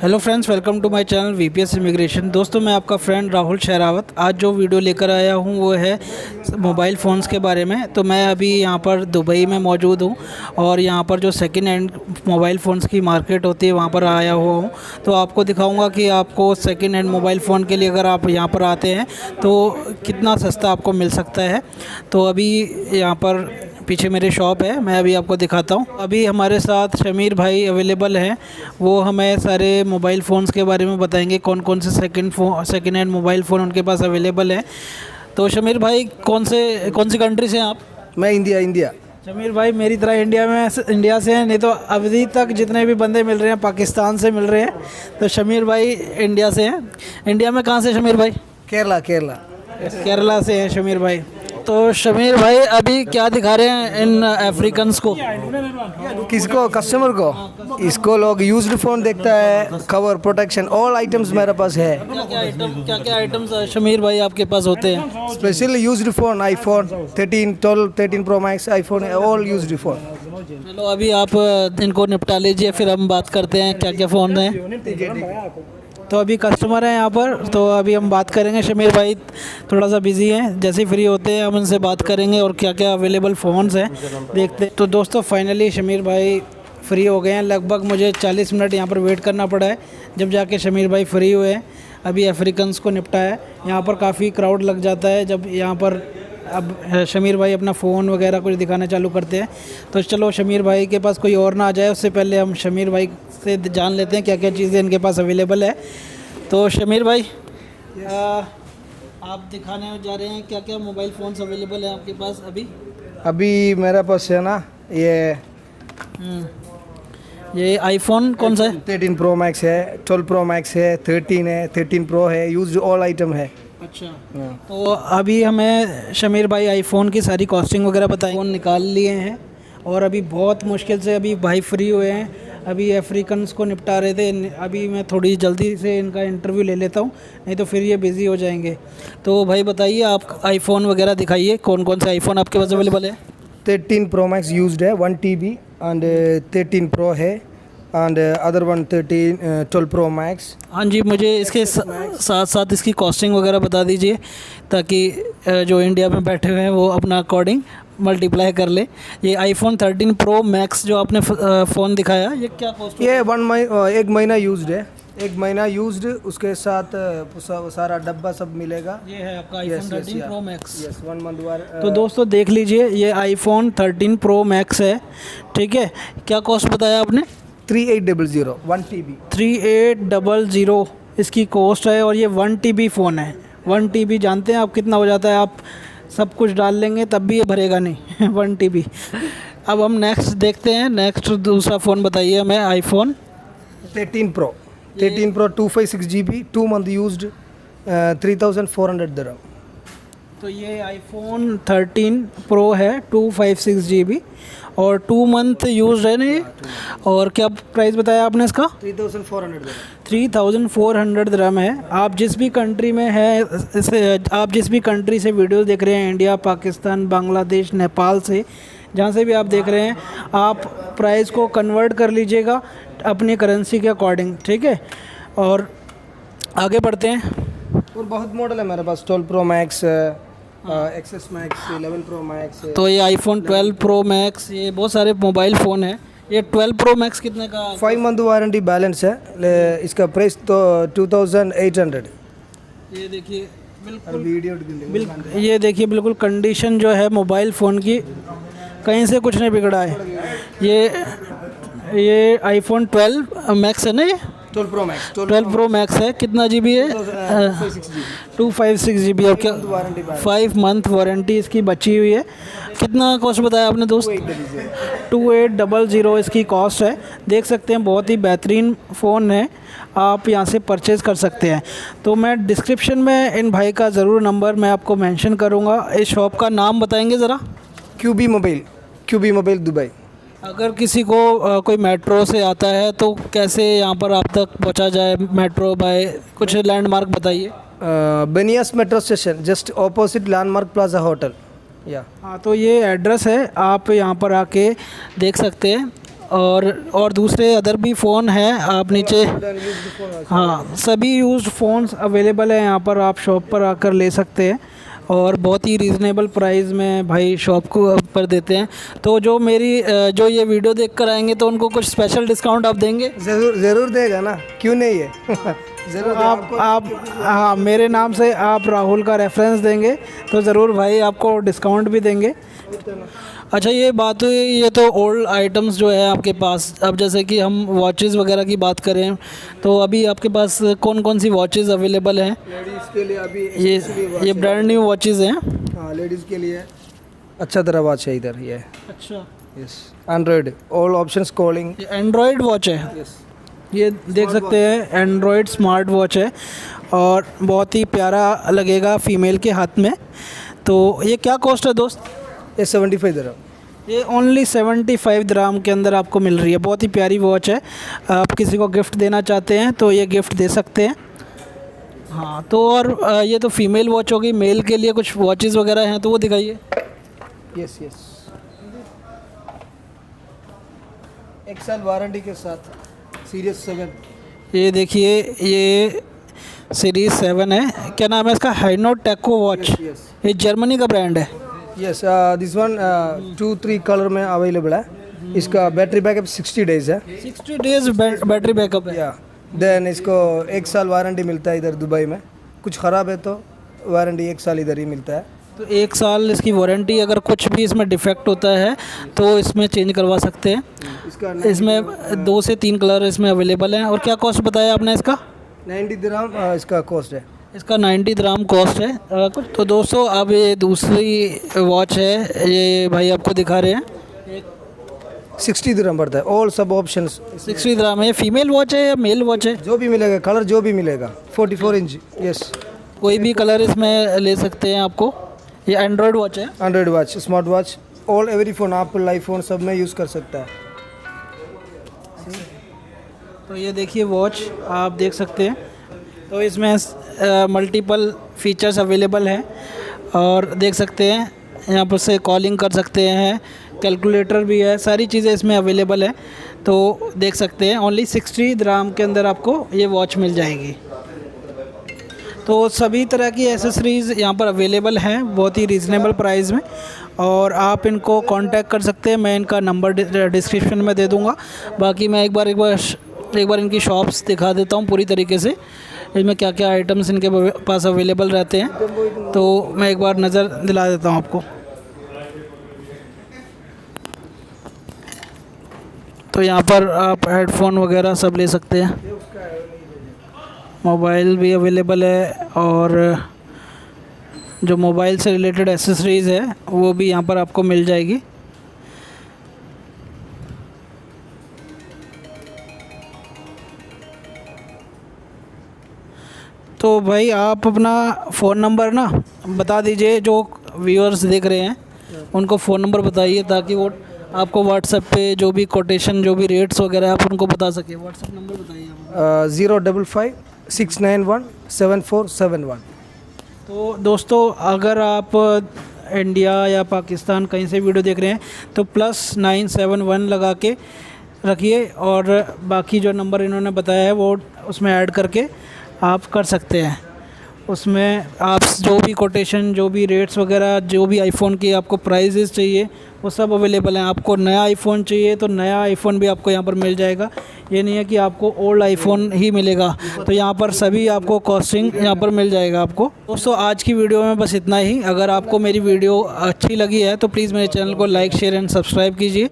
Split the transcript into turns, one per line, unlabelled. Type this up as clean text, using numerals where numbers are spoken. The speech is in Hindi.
Hello friends, welcome to my channel VPS immigration. दोस्तों, मैं आपका फ्रेंड राहुल शेरावत। आज जो वीडियो लेकर आया हूं वो है मोबाइल फ़ोन्स के बारे में। तो मैं अभी यहां पर दुबई में मौजूद हूं और यहां पर जो सेकंड हैंड मोबाइल फ़ोन्स की मार्केट होती है वहां पर आया हुआ हूं। तो आपको दिखाऊंगा कि आपको सेकंड हैंड मोबाइल फ़ोन के लिए अगर आप यहां पर आते हैं तो कितना सस्ता आपको मिल सकता है। तो अभी यहाँ पर पीछे मेरी शॉप है, मैं अभी आपको दिखाता हूँ। अभी हमारे साथ शमीर भाई अवेलेबल हैं, वो हमें सारे मोबाइल फ़ोन्स के बारे में बताएंगे, कौन कौन से सेकंड हैंड मोबाइल फ़ोन उनके पास अवेलेबल है। तो शमीर भाई, कौन सी कंट्री से हैं आप?
मैं इंडिया।
शमीर भाई मेरी तरह इंडिया से हैं, नहीं तो अभी तक जितने भी बंदे मिल रहे हैं पाकिस्तान से मिल रहे हैं। तो शमीर भाई इंडिया से हैं। इंडिया में कहाँ से शमीर भाई? केरला से हैं शमीर भाई। तो शमीर भाई अभी क्या दिखा रहे हैं इन अफ्रीकन्स को?
किसको? कस्टमर को। इसको लोग यूज्ड फोन देखता है, कवर प्रोटेक्शन ऑल आइटम्स मेरे पास है।
क्या आइटम्स शमीर भाई आपके पास होते हैं?
Specially used phone, iPhone 13, 12, 13 pro max, iPhone all used phone.
चलो अभी आप इनको निपटा लीजिए, फिर हम बात करते हैं क्या क्या फ़ोन हैं। तो अभी कस्टमर हैं यहाँ पर, तो अभी हम बात करेंगे। शमीर भाई थोड़ा सा बिज़ी हैं, जैसे फ्री होते हैं हम उनसे बात करेंगे और क्या क्या अवेलेबल फ़ोन्स हैं देखते हैं। तो दोस्तों फाइनली शमीर भाई फ्री हो गए हैं। लगभग मुझे 40 मिनट यहाँ पर वेट करना पड़ा है, जब जाके शमीर भाई फ्री हुए हैं। अभी अफ्रीकन्स को निपटाया। यहाँ पर काफ़ी क्राउड लग जाता है जब यहाँ पर अब शमीर भाई अपना फ़ोन वगैरह कुछ दिखाना चालू करते हैं। तो चलो शमीर भाई के पास कोई और ना आ जाए, उससे पहले हम शमीर भाई से जान लेते हैं क्या क्या चीज़ें इनके पास अवेलेबल है। तो शमीर भाई आप दिखाने जा रहे हैं क्या क्या मोबाइल फ़ोन्स अवेलेबल है आपके पास
अभी मेरे पास है ना,
ये आईफोन कौन सा है?
13 प्रो मैक्स है, 12 प्रो मैक्स है, 13 है, 13 प्रो है, यूज्ड ऑल आइटम है।
अच्छा, तो अभी हमें शमीर भाई आईफोन की सारी कॉस्टिंग वगैरह बताएं। फ़ोन निकाल लिए हैं और अभी बहुत मुश्किल से अभी भाई फ्री हुए हैं। अभी अफ्रीकन्स को निपटा रहे थे। अभी मैं थोड़ी जल्दी से इनका इंटरव्यू ले लेता हूँ, नहीं तो फिर ये बिज़ी हो जाएंगे। तो भाई बताइए, आप आईफोन वगैरह दिखाइए, कौन कौन से आईफोन आपके पास अवेलेबल है?
13 प्रो मैक्स यूज्ड है, 1 TB एंड 13 प्रो है and other one 12 pro max.
हाँ जी, मुझे इसके साथ साथ इसकी कॉस्टिंग वगैरह बता दीजिए, ताकि जो इंडिया में बैठे हुए हैं वो अपना अकॉर्डिंग मल्टीप्लाई कर ले। ये आईफोन 13 प्रो मैक्स जो आपने फ़ोन दिखाया, ये क्या कॉस्ट?
ये 1 महीना यूज्ड है, 1 महीना यूज्ड, उसके साथ सारा डब्बा सब मिलेगा।
ये है आपका आईफोन 13 प्रो मैक्स।
1 मंथ।
तो दोस्तों देख लीजिए, ये आईफोन 13 प्रो मैक्स है, ठीक है। क्या कॉस्ट बताया आपने?
3800, 1 TB।
3800 इसकी कॉस्ट है और ये 1 TB फ़ोन है। 1 TB जानते हैं आप कितना हो जाता है? आप सब कुछ डाल लेंगे तब भी ये भरेगा नहीं 1 TB। अब हम नेक्स्ट देखते हैं। नेक्स्ट दूसरा फ़ोन बताइए हमें। IPhone
13 pro 256 GB, 2 month used, 3400 दिरहम।
तो ये आईफोन 13 प्रो है, 256 GB और 2 मंथ यूज है ना ये। और क्या प्राइस बताया आपने इसका? 3400 दिरहम है। आप जिस भी कंट्री में है, आप जिस भी कंट्री से वीडियो देख रहे हैं, इंडिया, पाकिस्तान, बांग्लादेश, नेपाल से, जहाँ से भी आप देख रहे हैं, आप प्राइस को कन्वर्ट कर लीजिएगा अपनी करेंसी के अकॉर्डिंग, ठीक है। और आगे बढ़ते हैं।
और बहुत मॉडल है मेरे पास, 12 pro max, XS max, 11 pro max.
तो ये आईफोन 12 प्रो मैक्स, ये बहुत सारे मोबाइल फ़ोन है। ये 12 प्रो मैक्स कितने का?
5 मंथ वारंटी बैलेंस है। इसका प्राइस तो 2800।
ये देखिए
बिल्कुल
ये देखिए, बिल्कुल कंडीशन जो है मोबाइल फ़ोन की कहीं से कुछ नहीं बिगड़ा है। ये आईफोन 12 मैक्स है ना, ये 12 प्रो मैक्स है। कितना GB है? 256 GB। और क्या 5 मंथ वारंटी इसकी बची हुई है। कितना कॉस्ट बताया आपने दोस्त? 2800 इसकी कॉस्ट है। देख सकते हैं, बहुत ही बेहतरीन फ़ोन है, आप यहाँ से परचेज़ कर सकते हैं। तो मैं डिस्क्रिप्शन में इन भाई का ज़रूर नंबर मैं आपको मेंशन करूँगा। इस शॉप का नाम बताएंगे ज़रा?
QB mobile Dubai.
अगर किसी को कोई मेट्रो से आता है तो कैसे यहाँ पर आप तक पहुँचा जाए मेट्रो बाय? कुछ लैंडमार्क बताइए।
Baniyas metro station, just opposite landmark plaza hotel.
हाँ, तो ये एड्रेस है, आप यहाँ पर आके देख सकते हैं। और दूसरे अदर भी फ़ोन हैं, आप नीचे हाँ सभी यूज्ड फ़ोन्स अवेलेबल है यहाँ पर, आप शॉप पर आकर ले सकते हैं और बहुत ही रीज़नेबल प्राइस में भाई शॉप को पर देते हैं। तो जो जो ये वीडियो देख कर आएंगे तो उनको कुछ स्पेशल डिस्काउंट आप देंगे?
ज़रूर देगा ना, क्यों नहीं है। ज़रूर
आप हाँ मेरे नाम से आप राहुल का रेफरेंस देंगे तो ज़रूर भाई आपको डिस्काउंट भी देंगे। अच्छा ये बात हुई, ये तो ओल्ड आइटम्स जो है आपके पास, अब जैसे कि हम वॉचेस वगैरह की बात करें तो अभी आपके पास कौन कौन सी वॉचेस अवेलेबल हैं?
लेडीज़ के लिए अभी
ये ब्रांड न्यू वॉचेस हैं।
हाँ लेडीज़ के लिए अच्छा तरह वॉच है इधर ये।
अच्छा
yes, Android all options calling.
Android watch है।
यस,
ये देख सकते हैं एंड्रॉयड स्मार्ट वॉच है और बहुत ही प्यारा लगेगा फीमेल के हाथ में। तो ये क्या कॉस्ट है दोस्त?
ये 75 दिरहम।
ये ओनली 75 दिरहम के अंदर आपको मिल रही है। बहुत ही प्यारी वॉच है, आप किसी को गिफ्ट देना चाहते हैं तो ये गिफ्ट दे सकते हैं। हाँ तो और ये तो फीमेल वॉच होगी, मेल के लिए कुछ वॉचेस वगैरह हैं तो वो दिखाइए।
यस यस, 1 साल वारंटी के साथ सीरीज 7।
ये देखिए ये सीरीज 7 है, क्या नाम है इसका? हाइनोट टेको वॉच।
यस
ये जर्मनी का ब्रांड है।
यस, दिस वन 2-3 कलर में अवेलेबल है। इसका बैटरी बैकअप 60 डेज है।
60 डेज बैटरी बैकअप है।
या देन इसको 1 साल वारंटी मिलता है इधर दुबई में। कुछ ख़राब है तो वारंटी 1 साल इधर ही मिलता है।
तो 1 साल इसकी वारंटी, अगर कुछ भी इसमें डिफेक्ट होता है तो इसमें चेंज करवा सकते हैं। इसमें 2 से 3 कलर इसमें अवेलेबल हैं। और क्या कॉस्ट बताया आपने इसका?
90 दिरहम इसका कॉस्ट है।
इसका 90 दिरहम कॉस्ट है कुछ। तो दोस्तों अब ये दूसरी वॉच है, ये भाई आपको दिखा रहे हैं।
60 दिरहम पड़ता है, ऑल सब ऑप्शंस
60 दिरहम है। ये फीमेल वॉच है या मेल वॉच है?
जो भी मिलेगा, कलर जो भी मिलेगा। 44 इंच। यस,
कोई भी कलर इसमें ले सकते हैं आपको। ये एंड्रॉयड वॉच है।
Android watch, smart watch, all every phone, Apple iPhone सब में यूज़ कर सकता है।
तो ये देखिए वॉच आप देख सकते हैं। तो इसमें मल्टीपल फीचर्स अवेलेबल हैं और देख सकते हैं यहाँ पर से कॉलिंग कर सकते हैं, कैलकुलेटर भी है, सारी चीज़ें इसमें अवेलेबल है। तो देख सकते हैं ओनली 60 दिरहम के अंदर आपको ये वॉच मिल जाएगी। तो सभी तरह की एसेसरीज़ यहाँ पर अवेलेबल हैं बहुत ही रीज़नेबल प्राइस में और आप इनको कांटेक्ट कर सकते हैं। मैं इनका नंबर डिस्क्रिप्शन में दे दूँगा। बाकी मैं एक बार इनकी शॉप्स दिखा देता हूँ पूरी तरीके से, इसमें क्या क्या आइटम्स इनके पास अवेलेबल रहते हैं। तो मैं एक बार नज़र दिला देता हूँ आपको। तो यहाँ पर आप हेडफोन वगैरह सब ले सकते हैं, मोबाइल भी अवेलेबल है और जो मोबाइल से रिलेटेड एसेसरीज़ है वो भी यहाँ पर आपको मिल जाएगी। तो भाई आप अपना फ़ोन नंबर ना बता दीजिए, जो व्यूअर्स देख रहे हैं उनको फ़ोन नंबर बताइए ताकि वो आपको व्हाट्सएप पे जो भी कोटेशन, जो भी रेट्स वगैरह आप उनको बता सकें। व्हाट्सएप नंबर बताइए।
055-691-7471।
तो दोस्तों अगर आप इंडिया या पाकिस्तान कहीं से वीडियो देख रहे हैं तो +971 लगा के रखिए और बाकी जो नंबर इन्होंने बताया है वो उसमें ऐड करके आप कर सकते हैं। उसमें आप जो भी कोटेशन, जो भी रेट्स वगैरह, जो भी आईफ़ोन की आपको प्राइजेस चाहिए वो सब अवेलेबल हैं। आपको नया आईफ़ोन चाहिए तो नया आईफ़ोन भी आपको यहाँ पर मिल जाएगा। ये नहीं है कि आपको ओल्ड आईफ़ोन ही मिलेगा, तो यहाँ पर सभी आपको कॉस्टिंग यहाँ पर मिल जाएगा आपको। दोस्तों आज की वीडियो में बस इतना ही। अगर आपको मेरी वीडियो अच्छी लगी है तो प्लीज़ मेरे चैनल को लाइक, शेयर एंड सब्सक्राइब कीजिए।